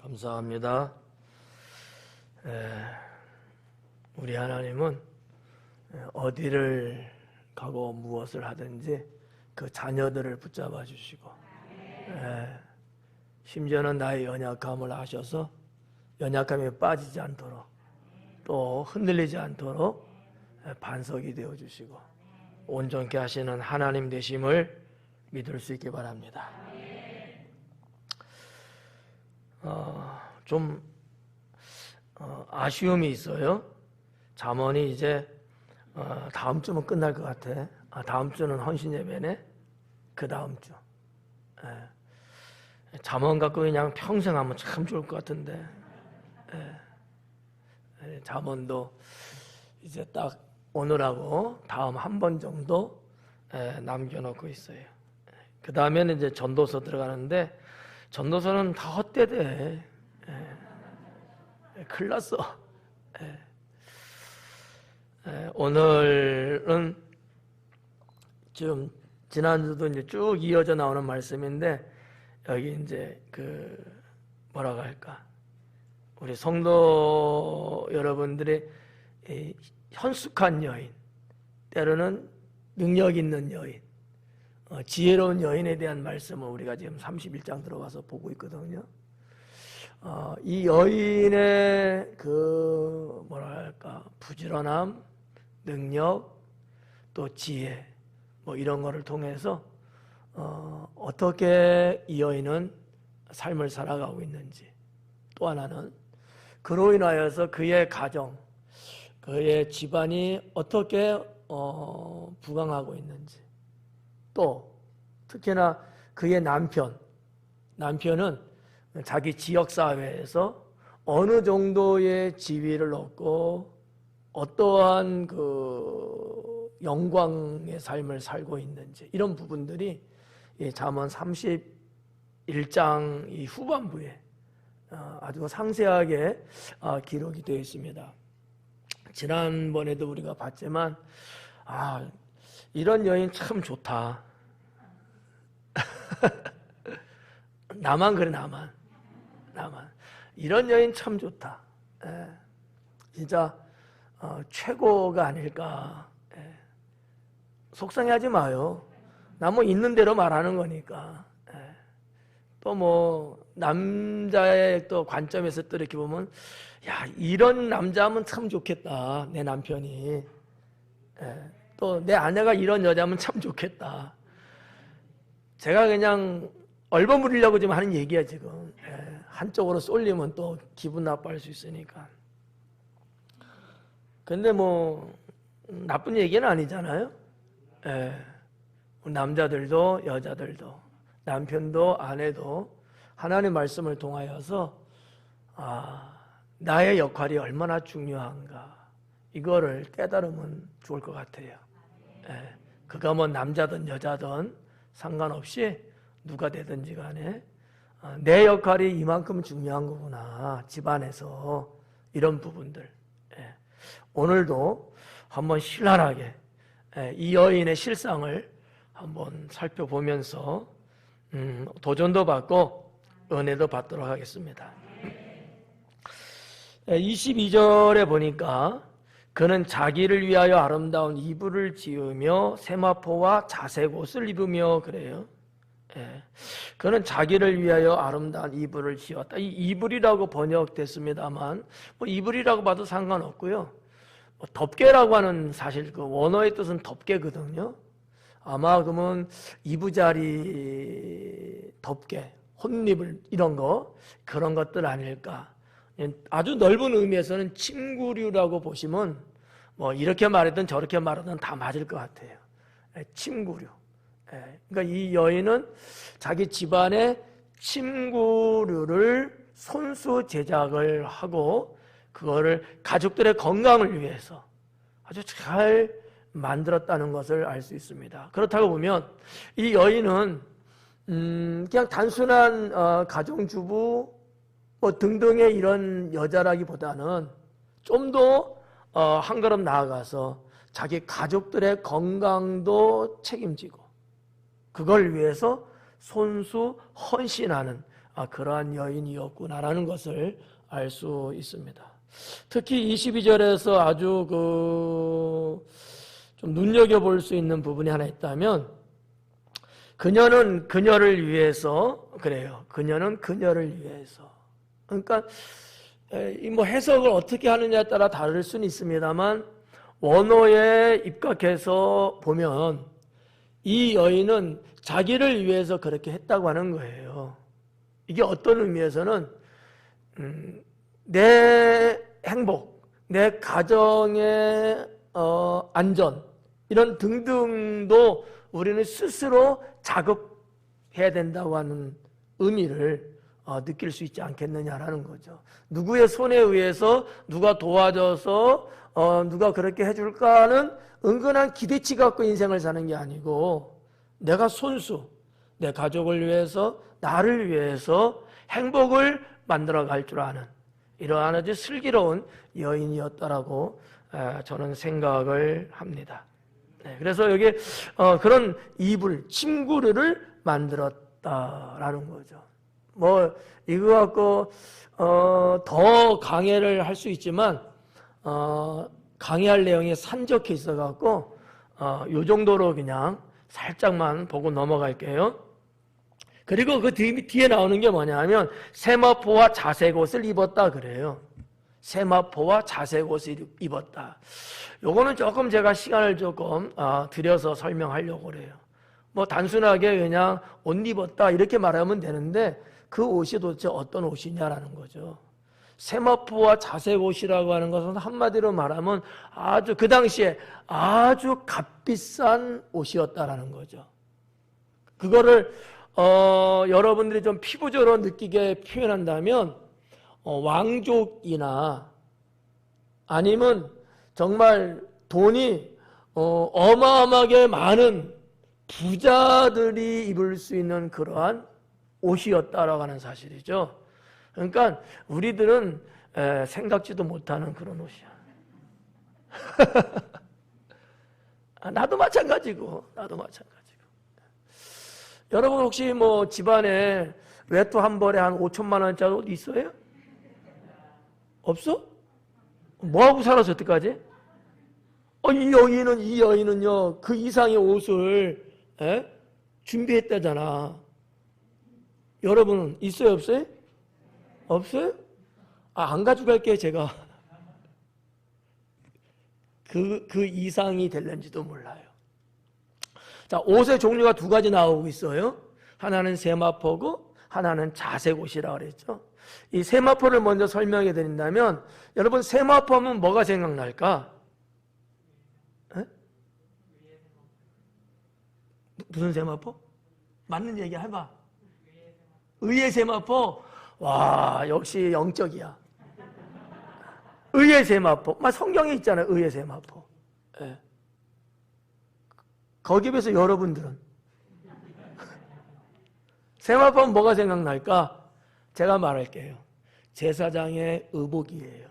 감사합니다. 우리 하나님은 어디를 가고 무엇을 하든지 그 자녀들을 붙잡아 주시고, 심지어는 나의 연약함을 아셔서 연약함에 빠지지 않도록, 또 흔들리지 않도록 반석이 되어 주시고 온전케 하시는 하나님 되심을 믿을 수 있기 바랍니다. 좀 아쉬움이 있어요. 잠언이 이제 다음 주면 끝날 것 같아. 다음 주는 헌신 예배네. 그 다음 주. 잠언 갖고 그냥 평생 하면 참 좋을 것 같은데. 잠언도 이제 딱 오늘하고 다음 한 번 정도 남겨놓고 있어요. 그 다음에는 이제 전도서 들어가는데, 전도서는 다 헛되대. 큰일 났어. 오늘은 지금 지난주도 이제 쭉 이어져 나오는 말씀인데, 여기 이제 뭐라고 할까, 우리 성도 여러분들이 현숙한 여인, 때로는 능력 있는 여인, 지혜로운 여인에 대한 말씀을 우리가 지금 31장 들어가서 보고 있거든요. 이 여인의 뭐랄까, 부지런함, 능력, 또 지혜, 뭐 이런 거를 통해서 어떻게 이 여인은 삶을 살아가고 있는지, 또 하나는 그로 인하여서 그의 가정, 그의 집안이 어떻게 부강하고 있는지, 또 특히나 그의 남편은 자기 지역사회에서 어느 정도의 지위를 얻고 어떠한 영광의 삶을 살고 있는지, 이런 부분들이 잠언 31장 이 후반부에 아주 상세하게 기록이 되어 있습니다. 지난번에도 우리가 봤지만 이런 여인 참 좋다. 나만 그래, 나만. 이런 여인 참 좋다. 진짜 최고가 아닐까. 속상해하지 마요. 나 뭐 있는 대로 말하는 거니까. 또 뭐 남자의 또 관점에서 또 이렇게 보면, 야, 이런 남자면 참 좋겠다, 내 남편이. 또 내 아내가 이런 여자면 참 좋겠다. 제가 그냥 얼버무리려고 지금 하는 얘기야, 지금. 한쪽으로 쏠리면 또 기분 나빠할 수 있으니까. 근데 뭐 나쁜 얘기는 아니잖아요. 남자들도 여자들도, 남편도 아내도 하나님의 말씀을 통하여서 나의 역할이 얼마나 중요한가, 이거를 깨달으면 좋을 것 같아요. 그가 뭐 남자든 여자든 상관없이 누가 되든지 간에 내 역할이 이만큼 중요한 거구나, 집안에서. 이런 부분들 오늘도 한번 신랄하게 이 여인의 실상을 한번 살펴보면서 도전도 받고 은혜도 받도록 하겠습니다. 22절에 보니까 그는 자기를 위하여 아름다운 이불을 지으며 세마포와 자색 옷을 입으며, 그래요. 그는 자기를 위하여 아름다운 이불을 지었다. 이 이불이라고 번역됐습니다만 뭐 이불이라고 봐도 상관없고요. 뭐 덮개라고 하는, 사실 그 원어의 뜻은 덮개거든요. 아마 그러면 이부자리 덮개, 혼이불 이런 거, 그런 것들 아닐까. 아주 넓은 의미에서는 침구류라고 보시면 뭐 이렇게 말하든 저렇게 말하든 다 맞을 것 같아요. 침구류. 그러니까 이 여인은 자기 집안의 침구류를 손수 제작을 하고 그거를 가족들의 건강을 위해서 아주 잘 만들었다는 것을 알 수 있습니다. 그렇다고 보면 이 여인은 그냥 단순한 가정주부 뭐 등등의 이런 여자라기보다는 좀 더 한 걸음 나아가서 자기 가족들의 건강도 책임지고 그걸 위해서 손수 헌신하는 그러한 여인이었구나라는 것을 알 수 있습니다. 특히 22절에서 아주 좀 눈여겨볼 수 있는 부분이 하나 있다면, 그녀는 그녀를 위해서 그래요. 그녀는 그녀를 위해서. 그러니까 뭐 해석을 어떻게 하느냐에 따라 다를 수는 있습니다만, 원어에 입각해서 보면 이 여인은 자기를 위해서 그렇게 했다고 하는 거예요. 이게 어떤 의미에서는 내 행복, 내 가정의 안전, 이런 등등도 우리는 스스로 작업해야 된다고 하는 의미를 느낄 수 있지 않겠느냐라는 거죠. 누구의 손에 의해서, 누가 도와줘서 누가 그렇게 해줄까는 은근한 기대치 갖고 인생을 사는 게 아니고, 내가 손수, 내 가족을 위해서, 나를 위해서 행복을 만들어갈 줄 아는 이러한 아주 슬기로운 여인이었다라고 저는 생각을 합니다. 그래서 여기 그런 이불, 침구를 만들었다라는 거죠. 뭐 이거 갖고 더 강해를 할 수 있지만 강의할 내용이 산적해 있어갖고 요 정도로 그냥 살짝만 보고 넘어갈게요. 그리고 그 뒤에 나오는 게 뭐냐면 세마포와 자색 옷을 입었다 그래요. 세마포와 자색 옷을 입었다. 요거는 조금 제가 시간을 조금 들여서 설명하려고 그래요. 뭐 단순하게 그냥 옷 입었다 이렇게 말하면 되는데, 그 옷이 도대체 어떤 옷이냐라는 거죠. 세마포와 자색 옷이라고 하는 것은 한마디로 말하면 아주 그 당시에 아주 값비싼 옷이었다라는 거죠. 그거를 여러분들이 좀 피부적으로 느끼게 표현한다면 왕족이나 아니면 정말 돈이 어마어마하게 많은 부자들이 입을 수 있는 그러한 옷이었다라고 하는 사실이죠. 그러니까 우리들은 생각지도 못하는 그런 옷이야. 나도 마찬가지고. 여러분 혹시 뭐 집안에 외투 한 벌에 한 5천만 원짜리 옷 있어요? 없어? 뭐하고 살아서 여태까지? 이 여인은요 그 이상의 옷을 준비했다잖아. 여러분은 있어요 없어요? 없어요? 안 가져갈게요 제가. 그 이상이 될는지도 몰라요. 자, 옷의 종류가 두 가지 나오고 있어요. 하나는 세마포고 하나는 자색 옷이라고 그랬죠. 이 세마포를 먼저 설명해 드린다면, 여러분 세마포 하면 뭐가 생각날까? 무슨 세마포? 맞는 얘기 해봐. 의의 세마포. 와, 역시 영적이야. 의의 세마포. 성경에 있잖아요. 의의 세마포. 네. 거기에 비해서 여러분들은 세마포는 뭐가 생각날까? 제가 말할게요. 제사장의 의복이에요.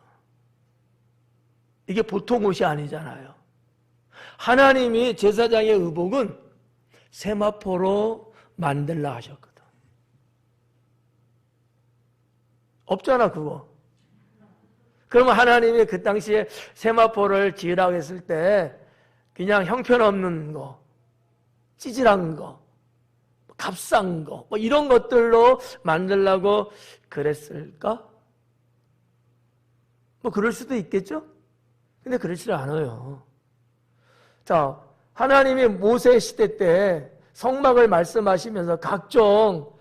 이게 보통 옷이 아니잖아요. 하나님이 제사장의 의복은 세마포로 만들라 하셨거든. 없잖아 그거. 그러면 하나님이 그 당시에 세마포를 지으라고 했을 때 그냥 형편없는 거, 찌질한 거, 값싼 거, 뭐 이런 것들로 만들려고 그랬을까? 뭐 그럴 수도 있겠죠? 근데 그렇지 않아요. 자, 하나님이 모세 시대 때 성막을 말씀하시면서 각종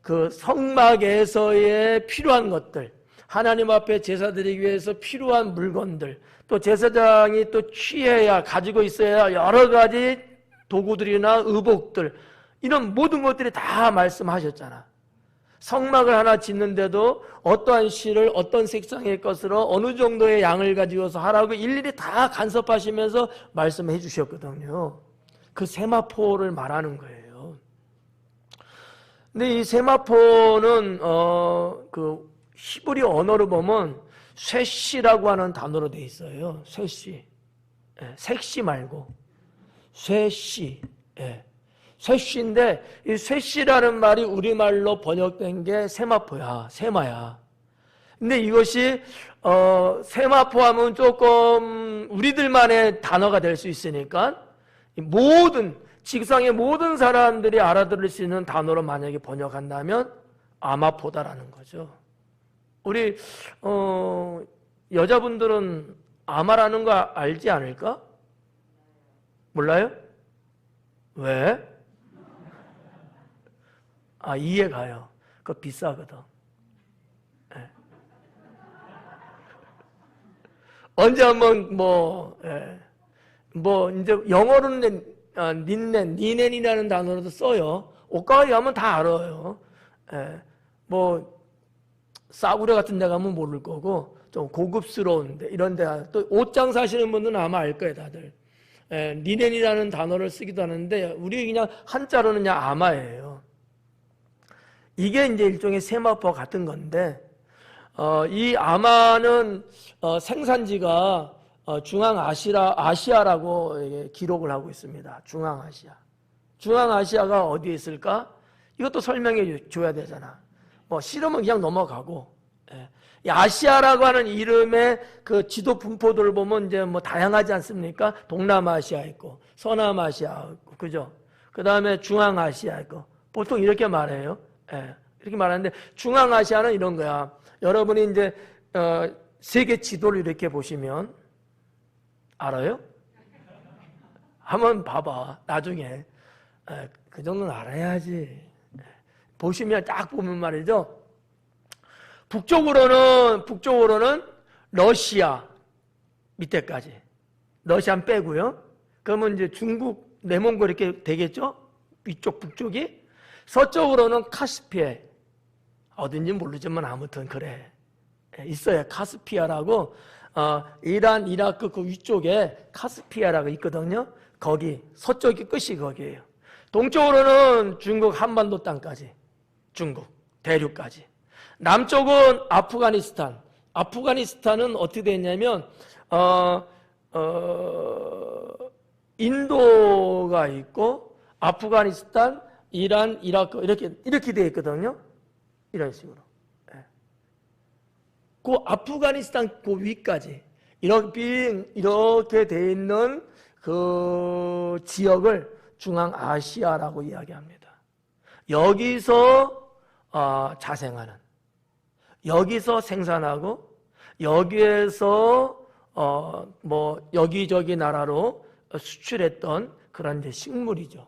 그 성막에서의 필요한 것들, 하나님 앞에 제사 드리기 위해서 필요한 물건들, 또 제사장이 또 취해야 가지고 있어야 여러 가지 도구들이나 의복들, 이런 모든 것들이 다 말씀하셨잖아. 성막을 하나 짓는데도 어떠한 실을 어떤 색상의 것으로 어느 정도의 양을 가지고서 하라고 일일이 다 간섭하시면서 말씀해 주셨거든요. 그 세마포를 말하는 거예요. 근데 이 세마포는 그 히브리 언어로 보면 쇠씨라고 하는 단어로 돼 있어요. 쇠씨. 색씨 말고 쇠씨. 쇠씨인데 이 쇠씨라는 말이 우리말로 번역된 게 세마포야, 세마야. 근데 이것이 세마포 하면 조금 우리들만의 단어가 될 수 있으니까 모든 지구상의 모든 사람들이 알아들을 수 있는 단어로 만약에 번역한다면 아마포다라는 거죠. 우리 여자분들은 아마라는 거 알지 않을까? 몰라요? 왜? 이해가요. 그거 비싸거든. 네. 언제 한번 이제 영어로는 니넨이라는 단어로도 써요. 옷가게 가면 다 알아요. 싸구려 같은 데 가면 모를 거고, 좀 고급스러운데, 이런 데, 또 옷장 사시는 분들은 아마 알 거예요, 다들. 니넨이라는 단어를 쓰기도 하는데, 우리 그냥 한자로는 그냥 아마예요. 이게 이제 일종의 세마포와 같은 건데, 이 아마는 생산지가 중앙아시아라고 기록을 하고 있습니다. 중앙아시아. 중앙아시아가 어디에 있을까? 이것도 설명해 줘야 되잖아. 싫으면 그냥 넘어가고. 이 아시아라고 하는 이름의 그 지도 분포들을 보면 이제 다양하지 않습니까? 동남아시아 있고, 서남아시아 있고, 그죠? 그 다음에 중앙아시아 있고. 보통 이렇게 말해요. 이렇게 말하는데, 중앙아시아는 이런 거야. 여러분이 이제, 세계 지도를 이렇게 보시면, 알아요? 한번 봐봐. 나중에. 그 정도는 알아야지. 보시면 딱 보면 말이죠. 북쪽으로는 러시아 밑에까지. 러시아는 빼고요. 그러면 이제 중국, 내몽골 이렇게 되겠죠? 위쪽, 북쪽이. 서쪽으로는 카스피해. 어딘지 모르지만 아무튼 그래. 있어요. 카스피아라고. 이란, 이라크 그 위쪽에 카스피아라고 있거든요. 거기, 서쪽이 끝이 거기에요. 동쪽으로는 중국 한반도 땅까지. 중국, 대륙까지. 남쪽은 아프가니스탄. 아프가니스탄은 어떻게 되냐면, 인도가 있고, 아프가니스탄, 이란, 이라크, 이렇게 되어 있거든요. 이런 식으로. 그 아프가니스탄 그 위까지. 이렇게 되어 있는 그 지역을 중앙아시아라고 이야기합니다. 여기서 자생하는, 여기서 생산하고, 여기에서 여기저기 나라로 수출했던 그런 이제 식물이죠.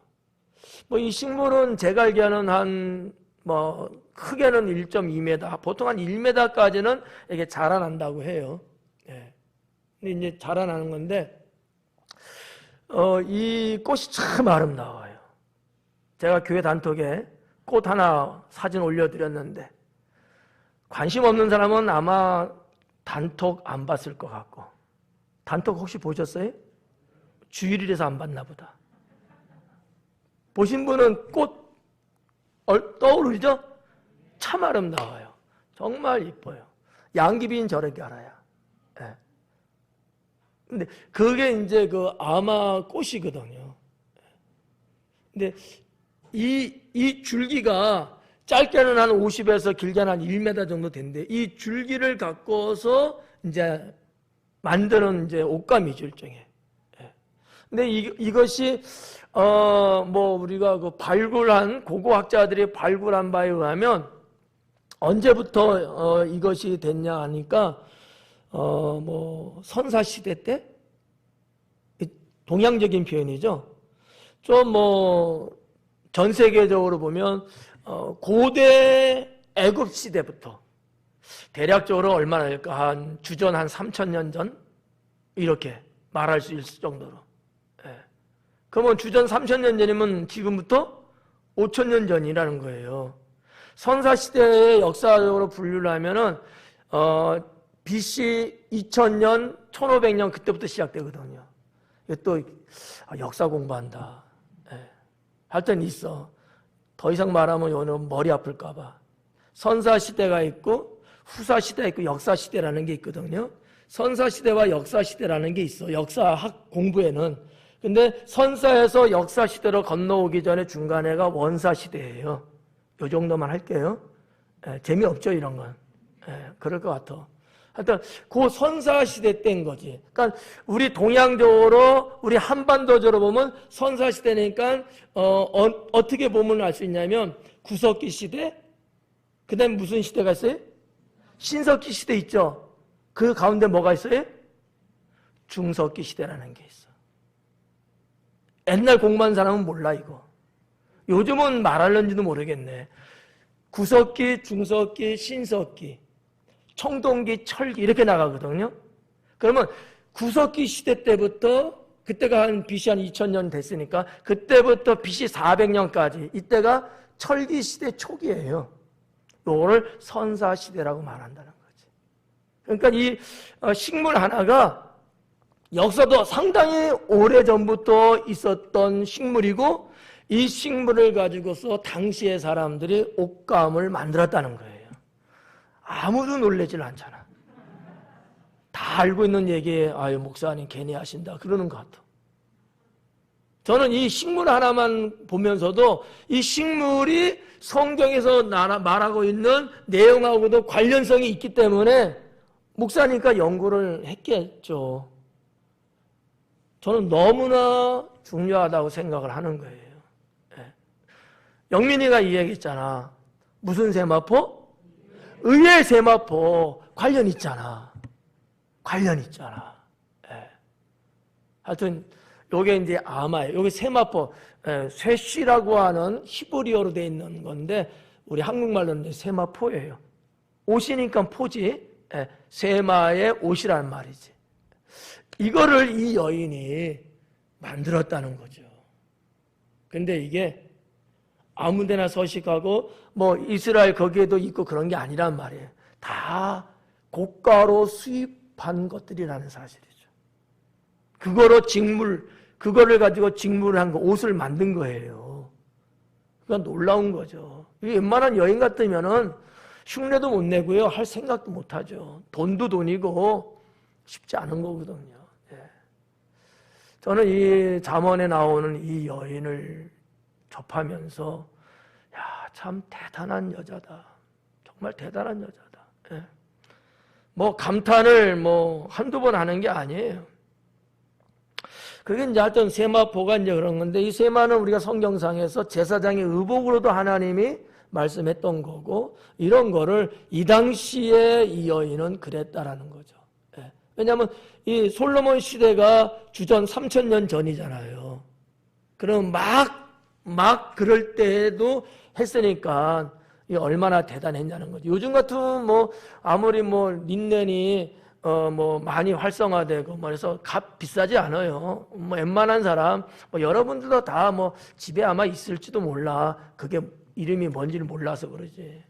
이 식물은 제가 알기로는 크게는 1.2m, 보통 한 1m까지는 이게 자라난다고 해요. 근데 이제 자라나는 건데, 이 꽃이 참 아름다워요. 제가 교회 단톡에 꽃 하나 사진 올려드렸는데, 관심 없는 사람은 아마 단톡 안 봤을 것 같고, 단톡 혹시 보셨어요? 주일이라서 안 봤나 보다. 보신 분은 꽃 떠오르죠? 참 아름다워요. 정말 이뻐요. 양귀비는 저렇게 알아요. 근데 그게 이제 그 아마 꽃이거든요. 근데 이 줄기가 짧게는 한 50에서 길게는 한 1m 정도 된대. 이 줄기를 갖고서 이제 만드는 이제 옷감이죠, 일종의. 근데 이것이 우리가 그 고고학자들이 발굴한 바에 의하면 언제부터 이것이 됐냐 하니까 선사시대 때? 동양적인 표현이죠. 좀 전 세계적으로 보면 고대 애굽 시대부터 대략적으로 얼마나 될까? 한 주전 한 3,000년 전? 이렇게 말할 수 있을 정도로. 그러면 주전 3,000년 전이면 지금부터 5,000년 전이라는 거예요. 선사시대의 역사적으로 분류를 하면은 BC 2000년, 1500년 그때부터 시작되거든요. 또 역사 공부한다. 하여튼 있어. 더 이상 말하면 오늘 머리 아플까 봐. 선사시대가 있고 후사시대가 있고 역사시대라는 게 있거든요. 선사시대와 역사시대라는 게 있어. 역사학 공부에는. 근데 선사에서 역사 시대로 건너오기 전에 중간에가 원사 시대예요. 요 정도만 할게요. 재미없죠, 이런 건. 그럴 것 같아. 하여튼 그 선사 시대 때인 거지. 그러니까 우리 동양적으로 우리 한반도적으로 보면 선사 시대니까 어떻게 보면 알 수 있냐면 구석기 시대, 그다음에 무슨 시대가 있어요? 신석기 시대 있죠. 그 가운데 뭐가 있어요? 중석기 시대라는 게 있어. 옛날 공부한 사람은 몰라 이거. 요즘은 말할런지도 모르겠네. 구석기, 중석기, 신석기, 청동기, 철기 이렇게 나가거든요. 그러면 구석기 시대 때부터, 그때가 한 BC 한 2000년 됐으니까 그때부터 BC 400년까지 이때가 철기 시대 초기예요. 요거를 선사 시대라고 말한다는 거지. 그러니까 이 식물 하나가 역사도 상당히 오래전부터 있었던 식물이고, 이 식물을 가지고서 당시의 사람들이 옷감을 만들었다는 거예요. 아무도 놀라질 않잖아. 다 알고 있는 얘기에 아유 목사님 괜히 하신다 그러는 것 같아. 저는 이 식물 하나만 보면서도 이 식물이 성경에서 말하고 있는 내용하고도 관련성이 있기 때문에 목사니까 연구를 했겠죠. 저는 너무나 중요하다고 생각을 하는 거예요. 영민이가 이 얘기했잖아. 무슨 세마포? 의의 세마포. 관련 있잖아. 관련 있잖아. 하여튼 요게 이제 아마예요. 요게 세마포, 쇠쉬라고 하는 히브리어로 되어 있는 건데 우리 한국말로는 세마포예요. 옷이니까 포지. 세마의 옷이라는 말이지. 이거를 이 여인이 만들었다는 거죠. 근데 이게 아무데나 서식하고 뭐 이스라엘 거기에도 있고 그런 게 아니란 말이에요. 다 고가로 수입한 것들이라는 사실이죠. 그거를 가지고 직물을 한 거, 옷을 만든 거예요. 그러니까 놀라운 거죠. 웬만한 여인 같으면은 흉내도 못 내고요, 할 생각도 못 하죠. 돈도 돈이고 쉽지 않은 거거든요. 저는 이 잠언에 나오는 이 여인을 접하면서 야, 참 대단한 여자다. 정말 대단한 여자다. 뭐 감탄을 뭐 한두 번 하는 게 아니에요. 그게 이제 하여튼 세마포가 이제 그런 건데, 이 세마는 우리가 성경상에서 제사장의 의복으로도 하나님이 말씀했던 거고, 이런 거를 이 당시에 이 여인은 그랬다라는 거죠. 왜냐하면 이 솔로몬 시대가 주전 3000년 전이잖아요. 그럼 막 그럴 때에도 했으니까 이 얼마나 대단했냐는 거죠. 요즘 같으면 뭐 아무리 뭐 린넨이 뭐 많이 활성화되고 말해서 값 비싸지 않아요. 뭐 웬만한 사람, 뭐 여러분들도 다 뭐 집에 아마 있을지도 몰라. 그게 이름이 뭔지를 몰라서 그러지.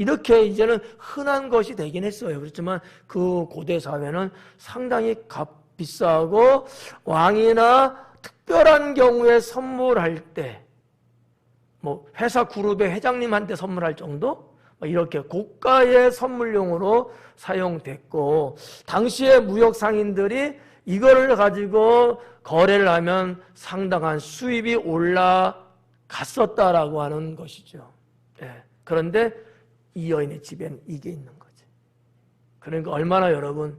이렇게 이제는 흔한 것이 되긴 했어요. 그렇지만 그 고대 사회는 상당히 값 비싸고, 왕이나 특별한 경우에 선물할 때, 뭐 회사 그룹의 회장님한테 선물할 정도? 이렇게 고가의 선물용으로 사용됐고, 당시의 무역 상인들이 이거를 가지고 거래를 하면 상당한 수입이 올라갔었다라고 하는 것이죠. 그런데 이 여인의 집에는 이게 있는 거지. 그러니까 얼마나 여러분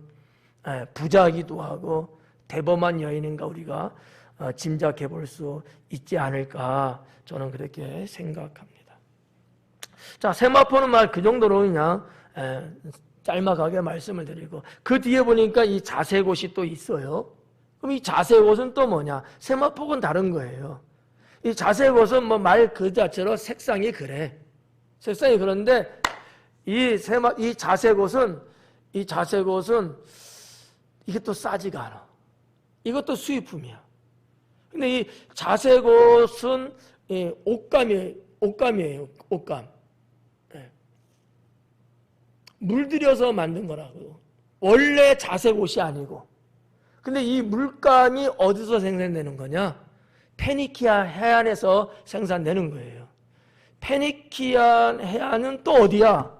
부자이기도 하고 대범한 여인인가 우리가 짐작해 볼 수 있지 않을까, 저는 그렇게 생각합니다. 자, 세마포는 말 그 정도로 그냥 짤막하게 말씀을 드리고, 그 뒤에 보니까 이 자색옷이 또 있어요. 그럼 이 자색옷은 또 뭐냐? 세마포는 다른 거예요. 이 자색옷은 뭐 말 그 자체로 색상이 그래. 색상이 그런데 이 자색옷은 이게 또 싸지가 않아. 이것도 수입품이야. 근데 이 자색옷은 옷감이에요. 옷감. 물들여서 만든 거라고. 원래 자색옷이 아니고. 근데 이 물감이 어디서 생산되는 거냐? 페니키아 해안에서 생산되는 거예요. 페니키아 해안은 또 어디야?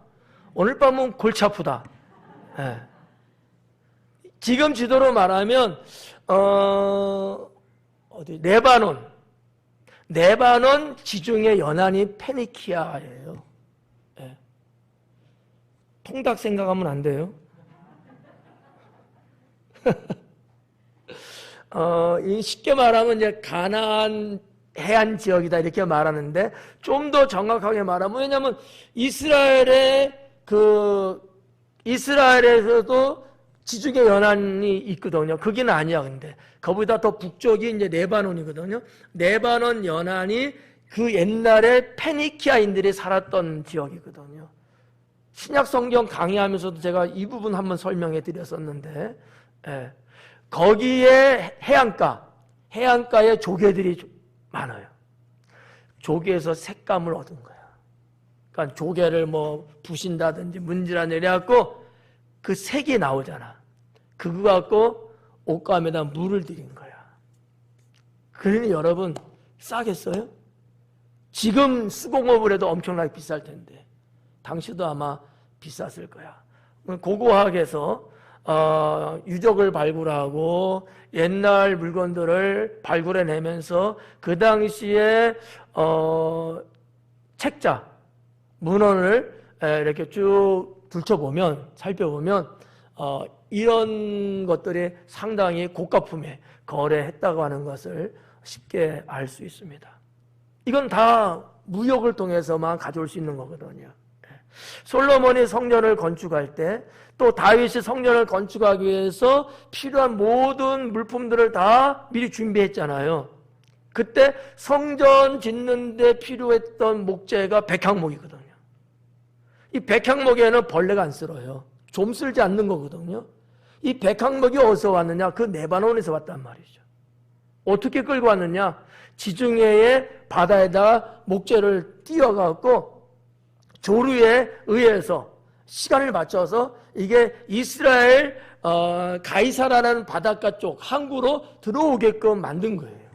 오늘 밤은 골치 아프다. 지금 지도로 말하면 어디 레바논 지중해 연안이 페니키아예요. 예. 통닭 생각하면 안 돼요. 이 쉽게 말하면 이제 가나안 해안 지역이다 이렇게 말하는데 좀 더 정확하게 말하면 왜냐하면 이스라엘에서도 지중해 연안이 있거든요. 거기는 아니야. 근데 거기다 더 북쪽이 이제 레바논이거든요. 레바논 연안이 그 옛날에 페니키아인들이 살았던 지역이거든요. 신약 성경 강의하면서도 제가 이 부분 한번 설명해 드렸었는데, 예. 거기에 해안가에 조개들이 많아요. 조개에서 색감을 얻은 거야. 그러니까 조개를 뭐 부신다든지 문질러내 이래갖고 그 색이 나오잖아. 그거 갖고 옷감에다 물을 들인 거야. 그러니 여러분 싸겠어요? 지금 수공업을 해도 엄청나게 비쌀 텐데 당시도 아마 비쌌을 거야. 고고학에서 유적을 발굴하고 옛날 물건들을 발굴해내면서 그 당시에 책자, 문헌을 이렇게 쭉 살펴보면 이런 것들이 상당히 고가품에 거래했다고 하는 것을 쉽게 알 수 있습니다. 이건 다 무역을 통해서만 가져올 수 있는 거거든요. 솔로몬이 성전을 건축할 때 또 다윗이 성전을 건축하기 위해서 필요한 모든 물품들을 다 미리 준비했잖아요. 그때 성전 짓는 데 필요했던 목재가 백향목이거든요. 이 백향목에는 벌레가 안 쓸어요. 좀 쓸지 않는 거거든요. 이 백향목이 어디서 왔느냐? 그 레바논에서 왔단 말이죠. 어떻게 끌고 왔느냐? 지중해의 바다에다가 목재를 띄워갖고 조류에 의해서 시간을 맞춰서 이게 이스라엘 가이사라라는 바닷가 쪽 항구로 들어오게끔 만든 거예요.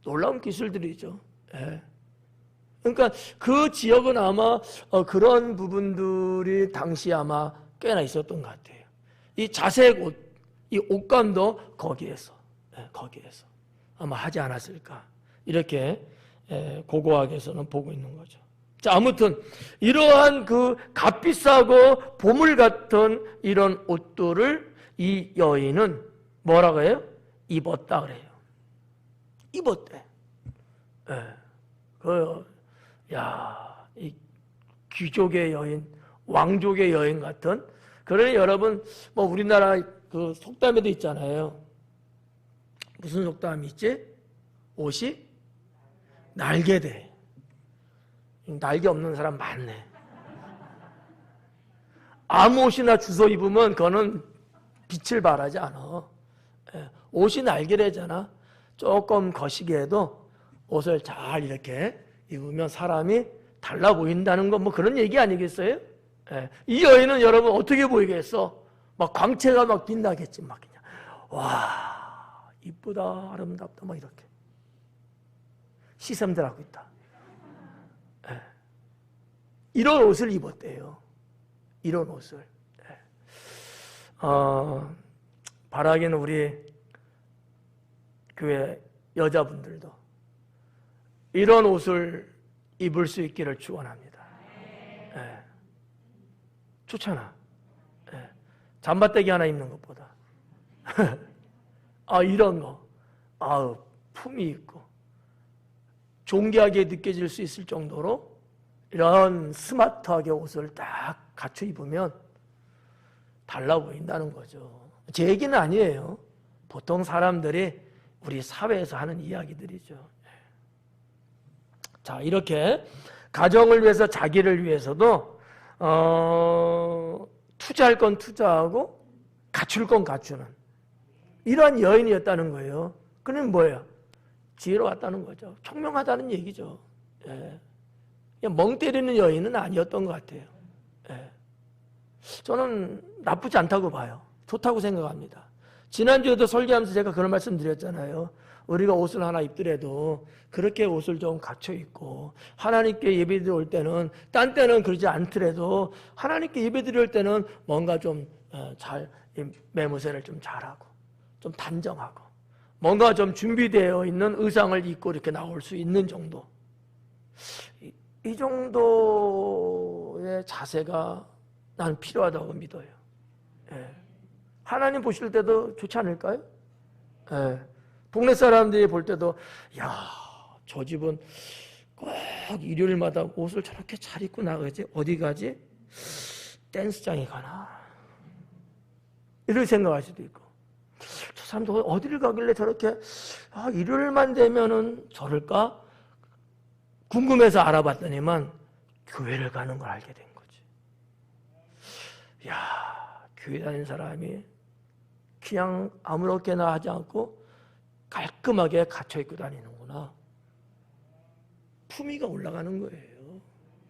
놀라운 기술들이죠. 예. 그러니까 그 지역은 아마 그런 부분들이 당시 아마 꽤나 있었던 것 같아요. 이 자색 옷, 이 옷감도 거기에서 아마 하지 않았을까 이렇게 고고학에서는 보고 있는 거죠. 자, 아무튼 이러한 그 값비싸고 보물 같은 이런 옷들을 이 여인은 뭐라고 해요? 입었다 그래요. 입었대. 이 귀족의 여인, 왕족의 여인 같은. 그러니 여러분, 뭐 우리나라 그 속담에도 있잖아요. 무슨 속담이 있지? 옷이 날개대. 날개 없는 사람 많네. 아무 옷이나 주워 입으면 그거는 빛을 발하지 않아. 옷이 날개래잖아. 조금 거시기 해도 옷을 잘 이렇게 입으면 사람이 달라 보인다는 건 뭐 그런 얘기 아니겠어요? 이 여인은 여러분 어떻게 보이겠어? 막 광채가 막 빛나겠지. 막 그냥 와 이쁘다 아름답다 막 이렇게 시샘들하고 있다. 이런 옷을 입었대요. 이런 옷을. 바라기는 우리 교회 여자분들도 이런 옷을 입을 수 있기를 축원합니다. 좋잖아. 잠바떼기 하나 입는 것보다 이런 거 품이 있고 존귀하게 느껴질 수 있을 정도로 이런 스마트하게 옷을 딱 갖춰 입으면 달라 보인다는 거죠. 제 얘기는 아니에요. 보통 사람들이 우리 사회에서 하는 이야기들이죠. 자, 이렇게 가정을 위해서 자기를 위해서도 투자할 건 투자하고 갖출 건 갖추는 이러한 여인이었다는 거예요. 그는 뭐예요? 지혜로웠다는 거죠. 총명하다는 얘기죠. 그냥 멍 때리는 여인은 아니었던 것 같아요. 저는 나쁘지 않다고 봐요. 좋다고 생각합니다. 지난주에도 설교하면서 제가 그런 말씀 드렸잖아요. 우리가 옷을 하나 입더라도 그렇게 옷을 좀 갖춰 입고 하나님께 예배 드릴 때는 딴 때는 그러지 않더라도 하나님께 예배 드릴 때는 뭔가 좀 잘 매무새를 좀 잘하고 좀 단정하고 뭔가 좀 준비되어 있는 의상을 입고 이렇게 나올 수 있는 정도. 이 정도의 자세가 나는 필요하다고 믿어요. 예. 하나님 보실 때도 좋지 않을까요? 예. 동네 사람들이 볼 때도 야, 저 집은 꼭 일요일마다 옷을 저렇게 잘 입고 나가지? 어디 가지? 댄스장에 가나? 이렇게 생각할 수도 있고, 저 사람도 어디를 가길래 저렇게 일요일만 되면은 저럴까? 궁금해서 알아봤더니만 교회를 가는 걸 알게 된 거지. 야, 교회 다니는 사람이 그냥 아무렇게나 하지 않고 깔끔하게 갇혀 입고 다니는구나. 품위가 올라가는 거예요.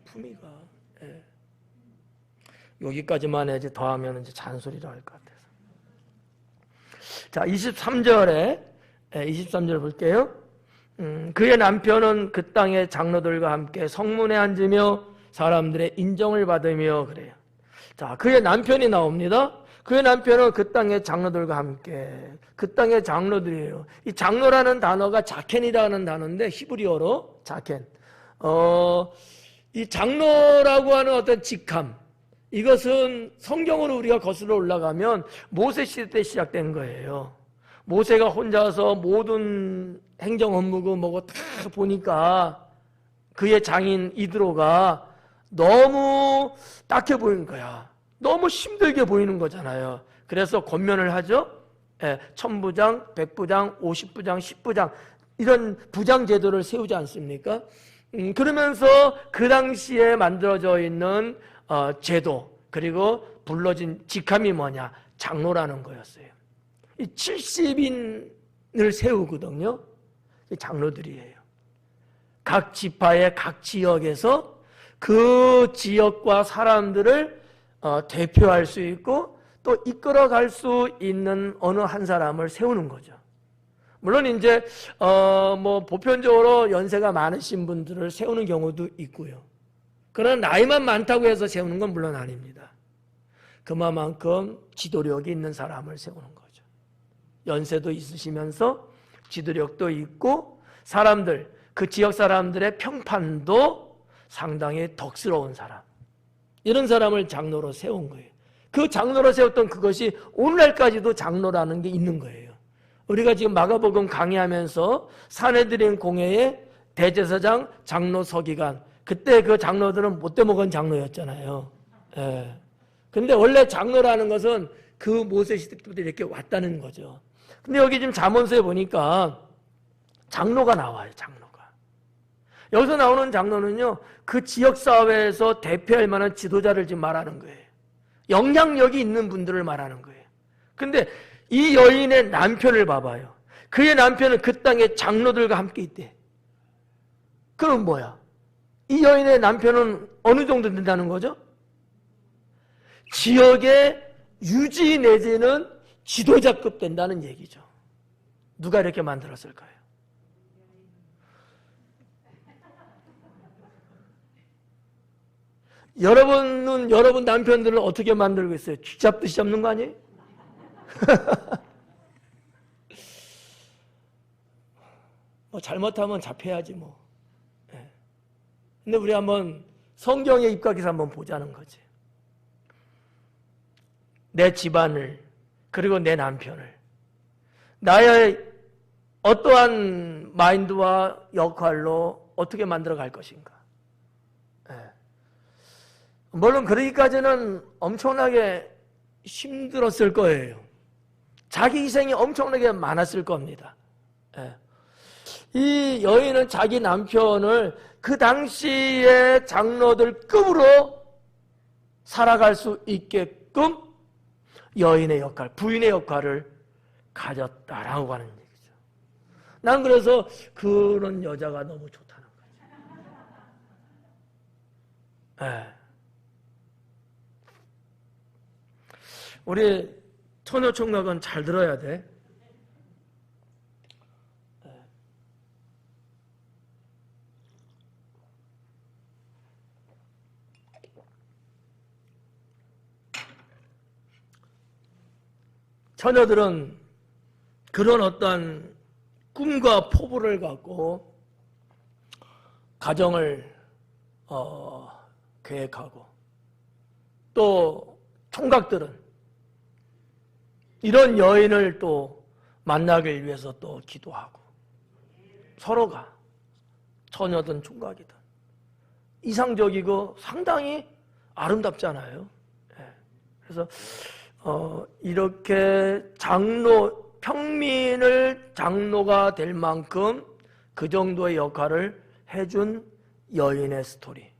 품위가. 예. 여기까지만 해야지 더하면 이제 잔소리를 할 것 같아서. 자, 23절 볼게요. 그의 남편은 그 땅의 장로들과 함께 성문에 앉으며 사람들의 인정을 받으며 그래요. 자, 그의 남편이 나옵니다. 그의 남편은 그 땅의 장로들과 함께. 그 땅의 장로들이에요. 이 장로라는 단어가 자켄이라는 단어인데 히브리어로 자켄. 이 장로라고 하는 어떤 직함, 이것은 성경으로 우리가 거슬러 올라가면 모세 시대 때 시작된 거예요. 모세가 혼자서 모든 행정 업무고 뭐고 다 보니까 그의 장인 이드로가 너무 딱해 보이는 거야. 너무 힘들게 보이는 거잖아요. 그래서 권면을 하죠. 천부장, 백부장, 50부장, 10부장 이런 부장 제도를 세우지 않습니까? 그러면서 그 당시에 만들어져 있는 제도, 그리고 불러진 직함이 뭐냐? 장로라는 거였어요. 이 70인을 세우거든요. 장로들이에요. 각 지파의 각 지역에서 그 지역과 사람들을 대표할 수 있고 또 이끌어갈 수 있는 어느 한 사람을 세우는 거죠. 물론 이제 뭐 보편적으로 연세가 많으신 분들을 세우는 경우도 있고요. 그러나 나이만 많다고 해서 세우는 건 물론 아닙니다. 그만큼 지도력이 있는 사람을 세우는 거죠. 연세도 있으시면서 지도력도 있고 사람들, 그 지역 사람들의 평판도 상당히 덕스러운 사람, 이런 사람을 장로로 세운 거예요. 그 장로로 세웠던 그것이 오늘날까지도 장로라는 게 있는 거예요. 우리가 지금 마가복음 강의하면서 산헤드린 공회의 대제사장, 장로, 서기관, 그때 그 장로들은 못돼 먹은 장로였잖아요. 예. 근데 원래 장로라는 것은 그 모세 시대부터 이렇게 왔다는 거죠. 근데 여기 지금 잠언서에 보니까 장로가 나와요. 장로가. 여기서 나오는 장로는요, 그 지역사회에서 대표할 만한 지도자를 지금 말하는 거예요. 영향력이 있는 분들을 말하는 거예요. 근데 이 여인의 남편을 봐봐요. 그의 남편은 그 땅의 장로들과 함께 있대. 그럼 뭐야? 이 여인의 남편은 어느 정도 된다는 거죠? 지역의 유지 내지는 지도자급 된다는 얘기죠. 누가 이렇게 만들었을까요? 여러분은 여러분 남편들을 어떻게 만들고 있어요? 쥐잡듯이 잡는 거 아니에요? 뭐 잘못하면 잡혀야지 뭐. 네. 근데 우리 한번 성경에 입각해서 한번 보자는 거지. 내 집안을, 그리고 내 남편을 나의 어떠한 마인드와 역할로 어떻게 만들어 갈 것인가. 네. 물론 그러기까지는 엄청나게 힘들었을 거예요. 자기 희생이 엄청나게 많았을 겁니다. 네. 이 여인은 자기 남편을 그 당시의 장로들 급으로 살아갈 수 있게끔 여인의 역할, 부인의 역할을 가졌다라고 하는 얘기죠. 난 그래서 그런 여자가 너무 좋다는 거죠. 네. 우리 처녀총각은 잘 들어야 돼. 처녀들은 그런 어떤 꿈과 포부를 갖고 가정을 계획하고, 또 총각들은 이런 여인을 또 만나기 위해서 또 기도하고, 서로가 처녀든 총각이든 이상적이고 상당히 아름답잖아요. 그래서 이렇게 평민을 장로가 될 만큼 그 정도의 역할을 해준 여인의 스토리.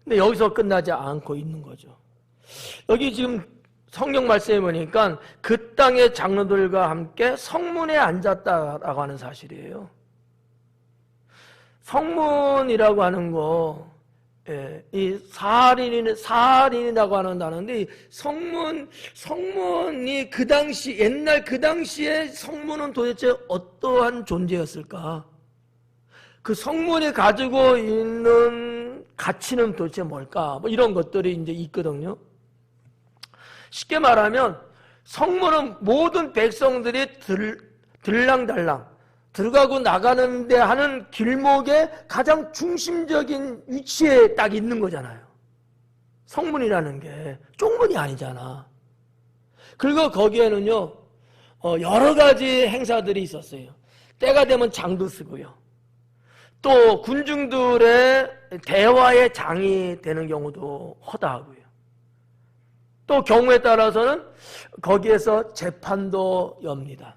근데 여기서 끝나지 않고 있는 거죠. 여기 지금 성경 말씀에 보니까 그 땅의 장로들과 함께 성문에 앉았다라고 하는 사실이에요. 성문이라고 하는 거, 이 사할인이라고 하는 단어인데, 성문이 옛날 그 당시에 성문은 도대체 어떠한 존재였을까? 그 성문이 가지고 있는 가치는 도대체 뭘까? 뭐 이런 것들이 이제 있거든요. 쉽게 말하면 성문은 모든 백성들이 들랑달랑 들어가고 나가는데 하는 길목의 가장 중심적인 위치에 딱 있는 거잖아요. 성문이라는 게 쪽문이 아니잖아. 그리고 거기에는요 여러 가지 행사들이 있었어요. 때가 되면 장도 쓰고요, 또 군중들의 대화의 장이 되는 경우도 허다하고요, 또 경우에 따라서는 거기에서 재판도 엽니다.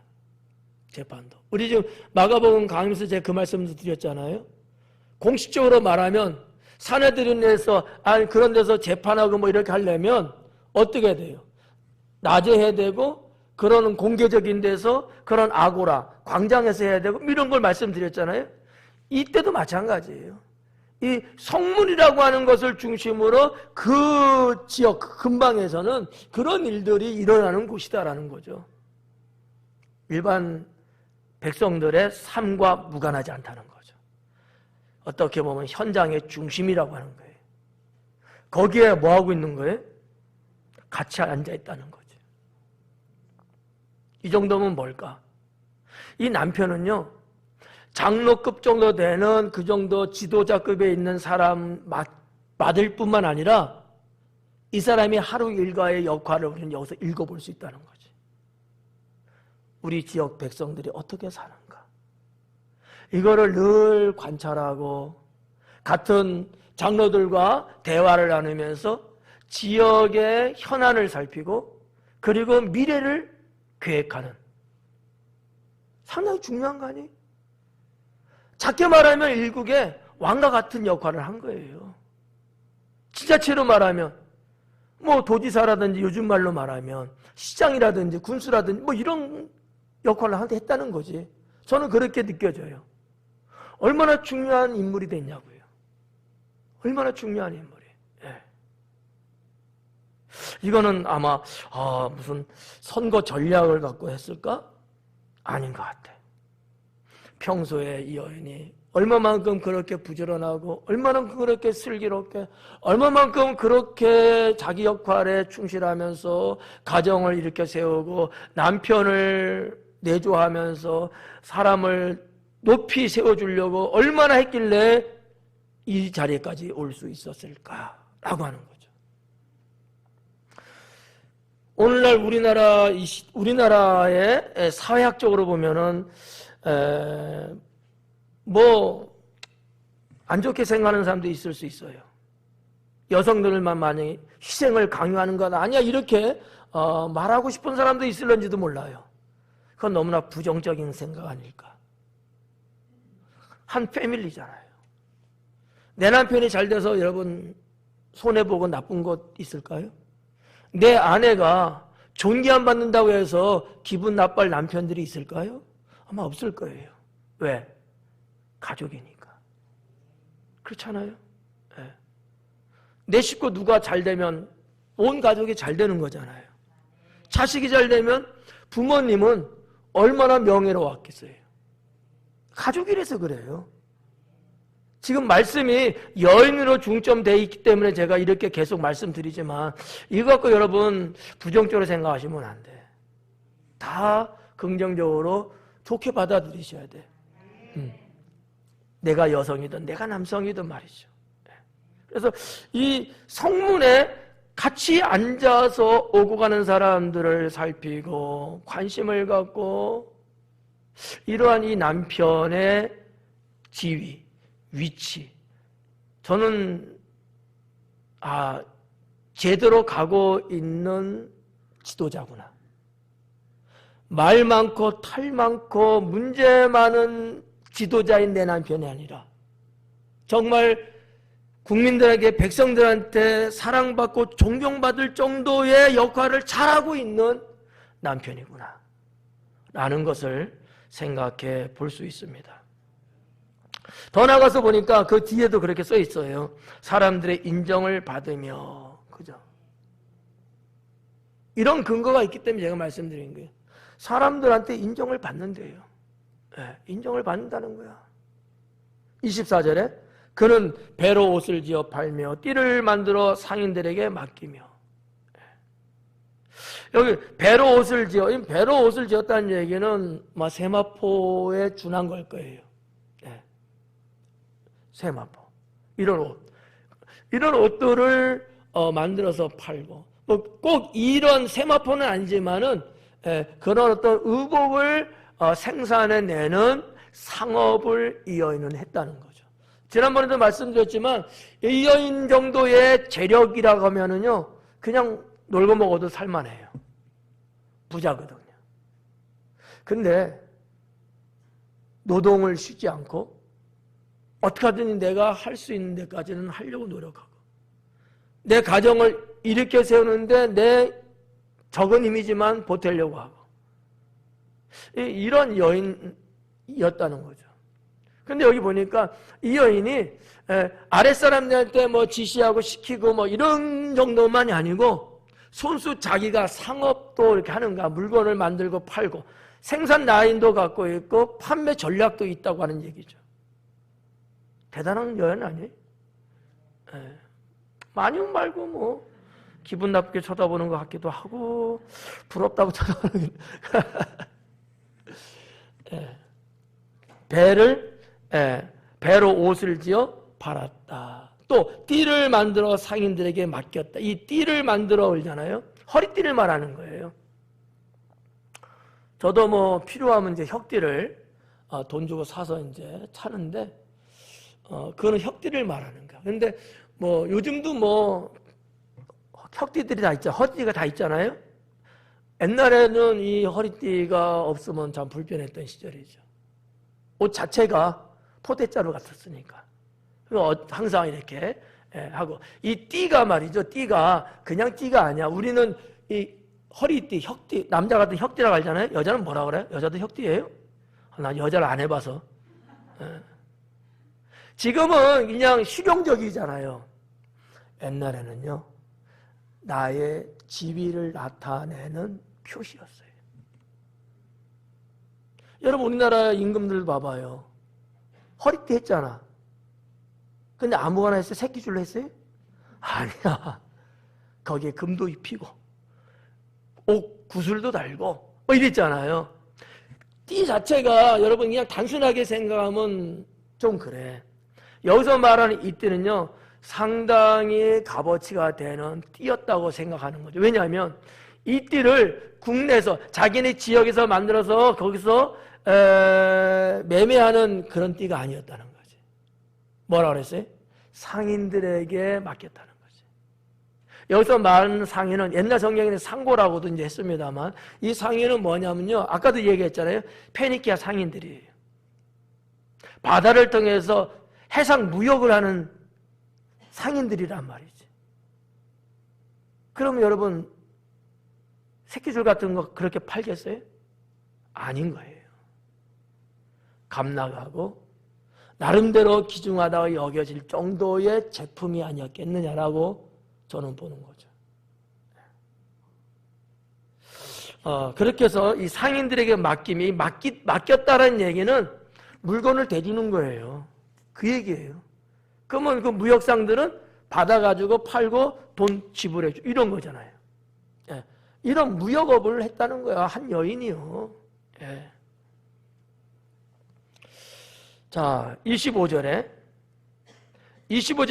재판도. 우리 지금 마가복음 강의에서 제가 그 말씀도 드렸잖아요. 공식적으로 말하면 사내들인에서 그런 데서 재판하고 뭐 이렇게 하려면 어떻게 해야 돼요? 낮에 해야 되고, 그런 공개적인 데서 그런 아고라 광장에서 해야 되고, 이런 걸 말씀드렸잖아요. 이때도 마찬가지예요. 이 성문이라고 하는 것을 중심으로 그 지역 그 근방에서는 그런 일들이 일어나는 곳이다라는 거죠. 일반 백성들의 삶과 무관하지 않다는 거죠. 어떻게 보면 현장의 중심이라고 하는 거예요. 거기에 뭐 하고 있는 거예요? 같이 앉아 있다는 거죠. 이 정도면 뭘까? 이 남편은요, 장로급 정도 되는 그 정도 지도자급에 있는 사람 맞을 뿐만 아니라 이 사람이 하루 일과의 역할을 우리는 여기서 읽어볼 수 있다는 거지. 우리 지역 백성들이 어떻게 사는가, 이거를 늘 관찰하고 같은 장로들과 대화를 나누면서 지역의 현안을 살피고, 그리고 미래를 계획하는, 상당히 중요한 거 아니에요? 작게 말하면 일국의 왕과 같은 역할을 한 거예요. 지자체로 말하면 뭐 도지사라든지 요즘 말로 말하면 시장이라든지 군수라든지 뭐 이런 역할을 했다는 거지. 저는 그렇게 느껴져요. 얼마나 중요한 인물이 됐냐고요. 얼마나 중요한 인물이. 이거는 아마 무슨 선거 전략을 갖고 했을까? 아닌 것 같아. 평소에 이 여인이 얼마만큼 그렇게 부지런하고, 얼마만큼 그렇게 슬기롭게, 얼마만큼 그렇게 자기 역할에 충실하면서 가정을 이렇게 세우고 남편을 내조하면서 사람을 높이 세워주려고 얼마나 했길래 이 자리까지 올 수 있었을까라고 하는 거죠. 오늘날 우리나라의 사회학적으로 보면은 뭐 안 좋게 생각하는 사람도 있을 수 있어요. 여성들만 많이 희생을 강요하는 것 아니야, 이렇게 말하고 싶은 사람도 있을런지도 몰라요. 그건 너무나 부정적인 생각 아닐까. 한 패밀리잖아요. 내 남편이 잘 돼서 여러분 손해보고 나쁜 것 있을까요? 내 아내가 존귀 안 받는다고 해서 기분 나빠할 남편들이 있을까요? 아마 없을 거예요. 왜? 가족이니까. 그렇잖아요. 네. 내 식구 누가 잘 되면 온 가족이 잘 되는 거잖아요. 자식이 잘 되면 부모님은 얼마나 명예로웠겠어요. 가족이라서 그래요. 지금 말씀이 여인으로 중점되어 있기 때문에 제가 이렇게 계속 말씀드리지만 이거 갖고 여러분 부정적으로 생각하시면 안 돼. 다 긍정적으로 좋게 받아들이셔야 돼. 내가 여성이든 내가 남성이든 말이죠. 그래서 이 성문에 같이 앉아서 오고 가는 사람들을 살피고 관심을 갖고 이러한 이 남편의 지위, 위치, 저는 제대로 가고 있는 지도자구나. 말 많고 탈 많고 문제 많은 지도자인 내 남편이 아니라 정말 국민들에게, 백성들한테 사랑받고 존경받을 정도의 역할을 잘하고 있는 남편이구나 라는 것을 생각해 볼 수 있습니다. 더 나가서 보니까 그 뒤에도 그렇게 써 있어요. 사람들의 인정을 받으며. 그죠? 이런 근거가 있기 때문에 제가 말씀드린 거예요. 사람들한테 인정을 받는데요. 네, 인정을 받는다는 거야. 24절에 그는 배로 옷을 지어 팔며 띠를 만들어 상인들에게 맡기며. 여기 배로 옷을 지었다는 얘기는 세마포에 준한 걸 거예요. 세마포. 이런 옷들을 만들어서 팔고, 꼭 이런 세마포는 아니지만은 그런 어떤 의복을 생산해내는 상업을 이 여인은 했다는 거죠. 지난번에도 말씀드렸지만 이 여인 정도의 재력이라고 하면은요, 그냥 놀고 먹어도 살만해요. 부자거든요. 근데 노동을 쉬지 않고 어떻게 하든지 내가 할 수 있는 데까지는 하려고 노력하고, 내 가정을 일으켜 세우는데 내 적은 힘이지만 보태려고 하고, 이런 여인이었다는 거죠. 근데 여기 보니까 이 여인이 아랫사람들한테 지시하고 시키고 이런 정도만이 아니고 손수 자기가 상업도 이렇게 하는 거야. 물건을 만들고 팔고 생산 라인도 갖고 있고 판매 전략도 있다고 하는 얘기죠. 대단한 여인 아니에요? 많이는 말고 기분 나쁘게 쳐다보는 것 같기도 하고 부럽다고 쳐다보는 배로 옷을 지어 팔았다. 또 띠를 만들어 상인들에게 맡겼다. 이 띠를 만들어 올잖아요. 허리띠를 말하는 거예요. 저도 필요하면 이제 혁띠를 돈 주고 사서 이제 차는데 그거는 혁띠를 말하는 거야. 근데 요즘도 혁띠들이 다 있죠. 허리띠가 다 있잖아요. 옛날에는 이 허리띠가 없으면 참 불편했던 시절이죠. 옷 자체가 포대자루 같았으니까. 항상 이렇게 하고, 이 띠가 말이죠. 띠가 그냥 띠가 아니야. 우리는 이 허리띠, 혁띠, 남자 같은 혁띠라고 하잖아요. 여자는 뭐라 그래? 여자도 혁띠예요? 나 여자를 안 해봐서. 지금은 그냥 실용적이잖아요. 옛날에는요, 나의 지위를 나타내는 표시였어요. 여러분, 우리나라 임금들 봐봐요. 허리띠 했잖아. 근데 아무거나 했어요? 새끼줄로 했어요? 아니야. 거기에 금도 입히고 옷 구슬도 달고 이랬잖아요. 띠 자체가 여러분 그냥 단순하게 생각하면 좀 그래. 여기서 말하는 이 띠는요, 상당히 값어치가 되는 띠였다고 생각하는 거죠. 왜냐하면 이 띠를 국내에서 자기네 지역에서 만들어서 거기서 매매하는 그런 띠가 아니었다는 거지. 뭐라 그랬어요? 상인들에게 맡겼다는 거지. 여기서 말하는 상인은 옛날 성경에는 상고라고도 이제 했습니다만, 이 상인은 뭐냐면요, 아까도 얘기했잖아요. 페니키아 상인들이에요. 바다를 통해서 해상 무역을 하는 상인들이란 말이지. 그럼 여러분, 새끼줄 같은 거 그렇게 팔겠어요? 아닌 거예요. 값나가고 나름대로 귀중하다고 여겨질 정도의 제품이 아니었겠느냐라고 저는 보는 거죠. 그렇게 해서 이 상인들에게 맡김이 맡겼다는 얘기는 물건을 대주는 거예요. 그 얘기예요. 그러면 그 무역상들은 받아가지고 팔고 돈 지불해줘. 이런 거잖아요. 예. 이런 무역업을 했다는 거야. 한 여인이요. 예. 자, 25절에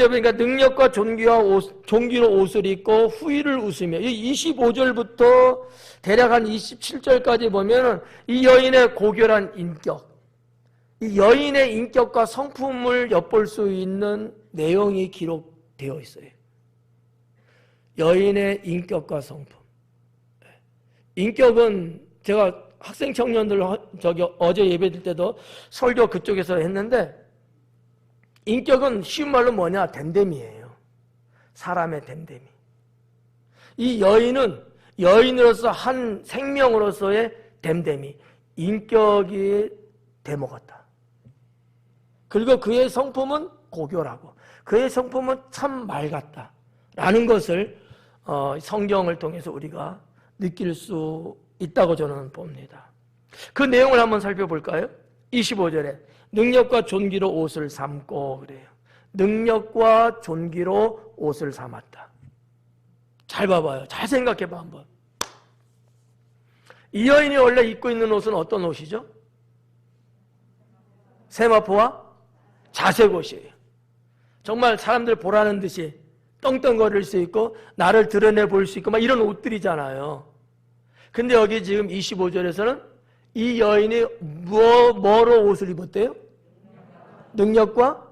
보니까 능력과 존귀로 옷을 입고 후일을 웃으며, 이 25절부터 대략 한 27절까지 보면은 이 여인의 고결한 인격, 이 여인의 인격과 성품을 엿볼 수 있는 내용이 기록되어 있어요. 여인의 인격과 성품. 인격은 제가 학생 청년들 어제 예배드릴 때도 설교 그쪽에서 했는데, 인격은 쉬운 말로 뭐냐? 됨됨이에요. 사람의 됨됨이. 이 여인은 여인으로서 한 생명으로서의 됨됨이, 인격이 되먹었다. 그리고 그의 성품은 고결하고 그의 성품은 참 맑았다 라는 것을 성경을 통해서 우리가 느낄 수 있다고 저는 봅니다. 그 내용을 한번 살펴볼까요? 25절에 능력과 존귀로 옷을 삼고 그래요. 능력과 존귀로 옷을 삼았다. 잘 봐봐요. 잘 생각해봐 한번. 이 여인이 원래 입고 있는 옷은 어떤 옷이죠? 세마포와 자색 옷이에요. 정말 사람들 보라는 듯이 떵떵거릴 수 있고 나를 드러내 볼 수 있고 막 이런 옷들이잖아요. 근데 여기 지금 25절에서는 이 여인이 뭐로 옷을 입었대요? 능력과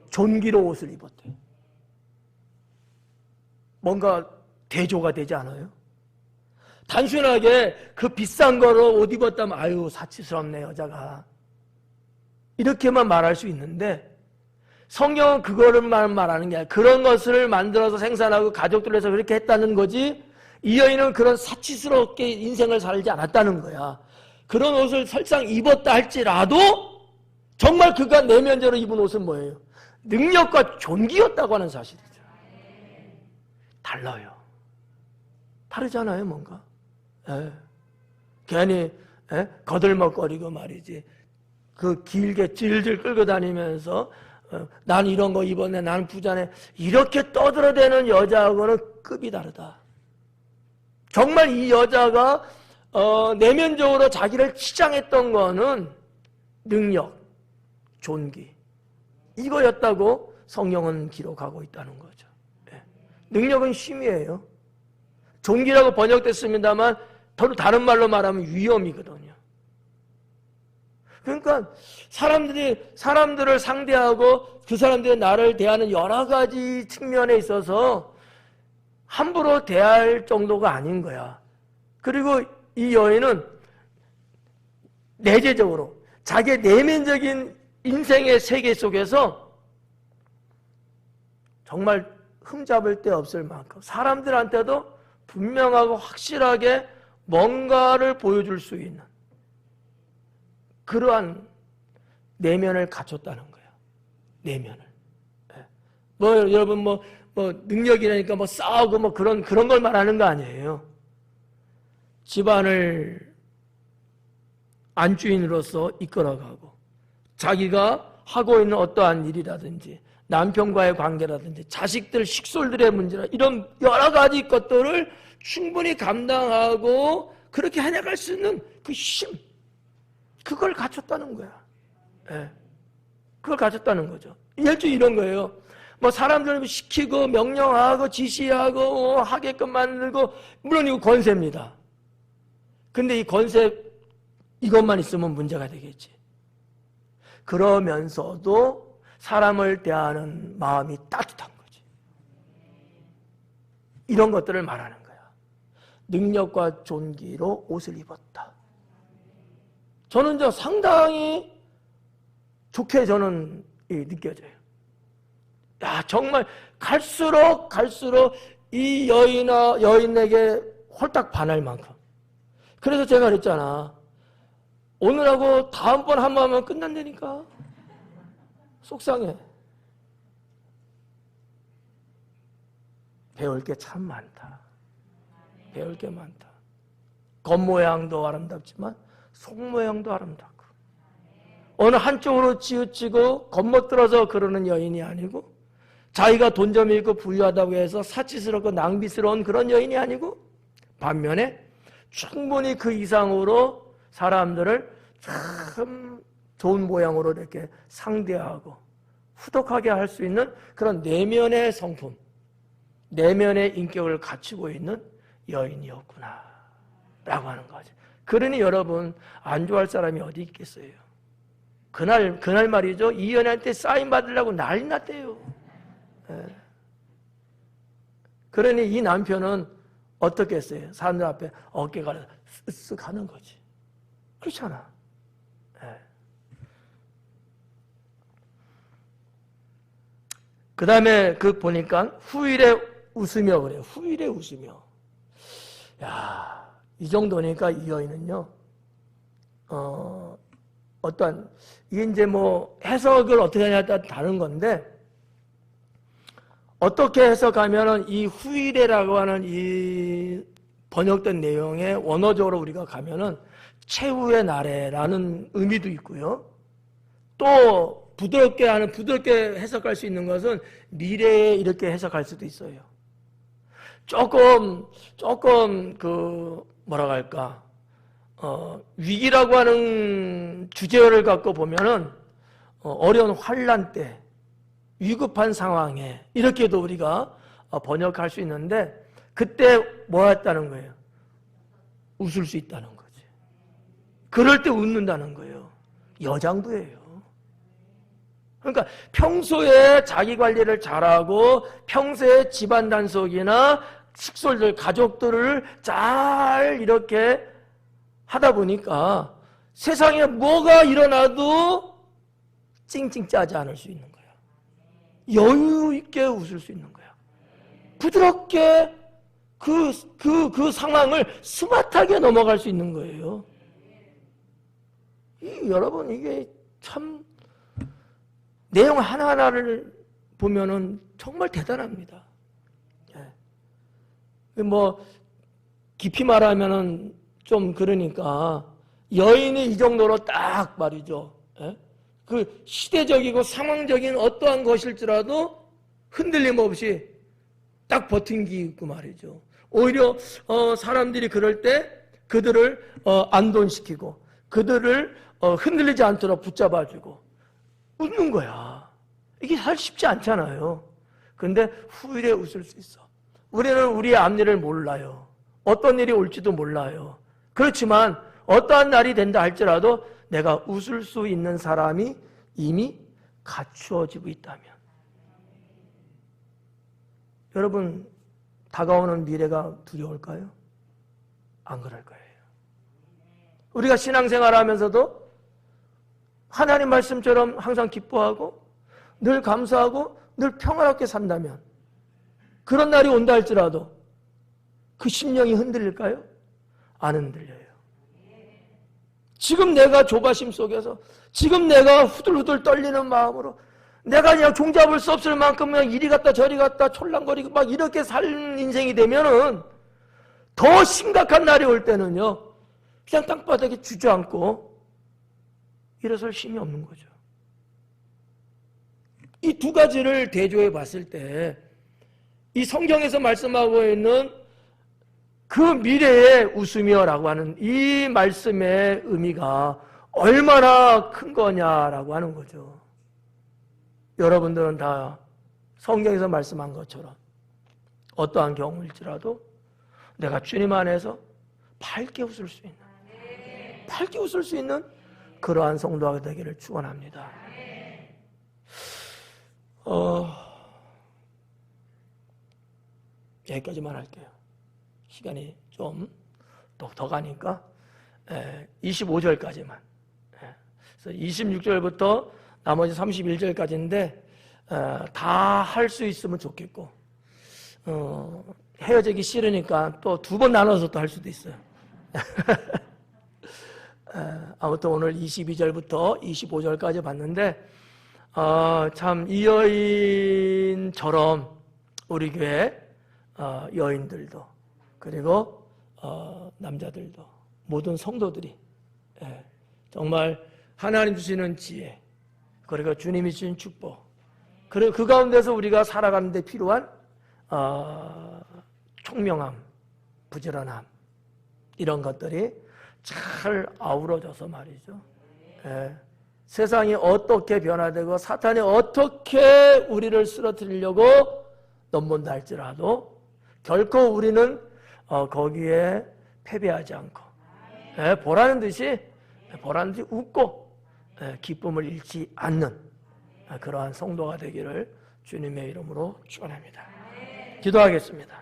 존귀로 옷을 입었대요. 뭔가 대조가 되지 않아요? 단순하게 그 비싼 거로 옷 입었다면 아유 사치스럽네 여자가, 이렇게만 말할 수 있는데 성경은 그거를만 말하는 게 아니라 그런 것을 만들어서 생산하고 가족들을 해서 그렇게 했다는 거지, 이 여인은 그런 사치스럽게 인생을 살지 않았다는 거야. 그런 옷을 설상 입었다 할지라도 정말 그가 내면적으로 입은 옷은 뭐예요? 능력과 존귀였다고 하는 사실이죠. 달라요. 다르잖아요 뭔가. 괜히 거들먹거리고 말이지, 그 길게 질질 끌고 다니면서 난 이런 거 입었네, 난 부자네, 이렇게 떠들어대는 여자하고는 급이 다르다. 정말 이 여자가 내면적으로 자기를 치장했던 거는 능력, 존귀, 이거였다고 성경은 기록하고 있다는 거죠. 능력은 쉼이에요. 존귀라고 번역됐습니다만 다른 말로 말하면 위험이거든요. 그러니까 사람들을 상대하고 그 사람들이 나를 대하는 여러 가지 측면에 있어서 함부로 대할 정도가 아닌 거야. 그리고 이 여인은 내재적으로 자기의 내면적인 인생의 세계 속에서 정말 흠잡을 데 없을 만큼 사람들한테도 분명하고 확실하게 뭔가를 보여줄 수 있는 그러한 내면을 갖췄다는 거예요. 내면을. 여러분 능력이라니까 싸우고 그런 걸 말하는 거 아니에요. 집안을 안주인으로서 이끌어가고 자기가 하고 있는 어떠한 일이라든지 남편과의 관계라든지 자식들 식솔들의 문제라 이런 여러 가지 것들을 충분히 감당하고 그렇게 해나갈 수 있는 그 힘, 그걸 갖췄다는 거야. 그걸 갖췄다는 거죠. 일주 이런 거예요. 사람들을 시키고 명령하고 지시하고 하게끔 만들고, 물론 이거 권세입니다. 근데 이 권세 이것만 있으면 문제가 되겠지. 그러면서도 사람을 대하는 마음이 따뜻한 거지. 이런 것들을 말하는 거야. 능력과 존귀로 옷을 입었다. 저는 상당히 좋게 저는 느껴져요. 야, 정말 갈수록 이 여인에게 홀딱 반할 만큼. 그래서 제가 그랬잖아. 오늘하고 다음번 한 번 하면 끝난다니까. 속상해. 배울 게 참 많다. 배울 게 많다. 겉모양도 아름답지만 속모양도 아름답고, 어느 한쪽으로 치우치고 겉멋들어서 그러는 여인이 아니고 자기가 돈 좀 있고 부유하다고 해서 사치스럽고 낭비스러운 그런 여인이 아니고 반면에 충분히 그 이상으로 사람들을 참 좋은 모양으로 이렇게 상대하고 후덕하게 할 수 있는 그런 내면의 성품, 내면의 인격을 갖추고 있는 여인이었구나 라고 하는 거죠. 그러니 여러분 안 좋아할 사람이 어디 있겠어요. 그날 말이죠. 이 연애한테 사인 받으려고 난리 났대요. 예. 그러니 이 남편은 어떻게 했어요? 사람들 앞에 어깨가 쓱쓱 하는 거지. 그렇잖아. 예. 그 다음에 보니까 후일에 웃으며 그래요. 후일에 웃으며. 야, 이 정도니까 이 여인은요, 어떤, 이게 이제 뭐 해석을 어떻게 하냐에 따라 다른 건데, 어떻게 해석하면은 이 후일에라고 하는 이 번역된 내용에 원어적으로 우리가 가면은 최후의 날에라는 의미도 있고요. 또 부드럽게 해석할 수 있는 것은 미래에 이렇게 해석할 수도 있어요. 조금 뭐라고 할까, 위기라고 하는 주제어를 갖고 보면은 어려운 환난 때, 위급한 상황에 이렇게도 우리가 번역할 수 있는데 그때 뭐 했다는 거예요? 웃을 수 있다는 거지. 그럴 때 웃는다는 거예요. 여장부예요. 그러니까 평소에 자기 관리를 잘하고 평소에 집안 단속이나 식솔들, 가족들을 잘 이렇게 하다 보니까 세상에 뭐가 일어나도 찡찡 짜지 않을 수 있는 거예요. 여유 있게 웃을 수 있는 거야. 부드럽게 그 상황을 스마트하게 넘어갈 수 있는 거예요. 여러분, 이게 참, 내용 하나하나를 보면은 정말 대단합니다. 뭐, 깊이 말하면은 좀 그러니까, 여인이 이 정도로 딱 말이죠. 그 시대적이고 상황적인 어떠한 것일지라도 흔들림 없이 딱 버틴기 있고 말이죠. 오히려 사람들이 그럴 때 그들을 안돈시키고 그들을 흔들리지 않도록 붙잡아주고 웃는 거야. 이게 사실 쉽지 않잖아요. 근데 후일에 웃을 수 있어. 우리는 우리의 앞일을 몰라요. 어떤 일이 올지도 몰라요. 그렇지만 어떠한 날이 된다 할지라도 내가 웃을 수 있는 사람이 이미 갖추어지고 있다면, 여러분 다가오는 미래가 두려울까요? 안 그럴 거예요. 우리가 신앙생활 하면서도 하나님 말씀처럼 항상 기뻐하고 늘 감사하고 늘 평화롭게 산다면, 그런 날이 온다 할지라도 그 심령이 흔들릴까요? 안 흔들려요. 지금 내가 조바심 속에서, 지금 내가 후들후들 떨리는 마음으로 내가 그냥 종잡을 수 없을 만큼 그냥 이리 갔다 저리 갔다 촐랑거리고 막 이렇게 사는 인생이 되면은 더 심각한 날이 올 때는요, 그냥 땅바닥에 주저앉고 일어설 힘이 없는 거죠. 이 두 가지를 대조해 봤을 때 이 성경에서 말씀하고 있는 그 미래의 웃으며라고 하는 이 말씀의 의미가 얼마나 큰 거냐라고 하는 거죠. 여러분들은 다 성경에서 말씀한 것처럼 어떠한 경우일지라도 내가 주님 안에서 밝게 웃을 수 있는, 밝게 웃을 수 있는 그러한 성도가 되기를 축원합니다. 여기까지만 할게요. 시간이 좀 더 가니까 25절까지만. 그래서 26절부터 나머지 31절까지인데 다 할 수 있으면 좋겠고, 헤어지기 싫으니까 또 두 번 나눠서 또 할 수도 있어요. 아무튼 오늘 22절부터 25절까지 봤는데 참 이 여인처럼 우리 교회 여인들도 그리고 남자들도 모든 성도들이 정말 하나님 주시는 지혜, 그리고 주님이 주신 축복, 그리고 그 가운데서 우리가 살아가는 데 필요한 총명함, 부지런함 이런 것들이 잘 아우러져서 말이죠. 예. 세상이 어떻게 변화되고 사탄이 어떻게 우리를 쓰러뜨리려고 넘본다 할지라도 결코 우리는 거기에 패배하지 않고 보라는 듯이 웃고 기쁨을 잃지 않는 그러한 성도가 되기를 주님의 이름으로 축원합니다. 기도하겠습니다.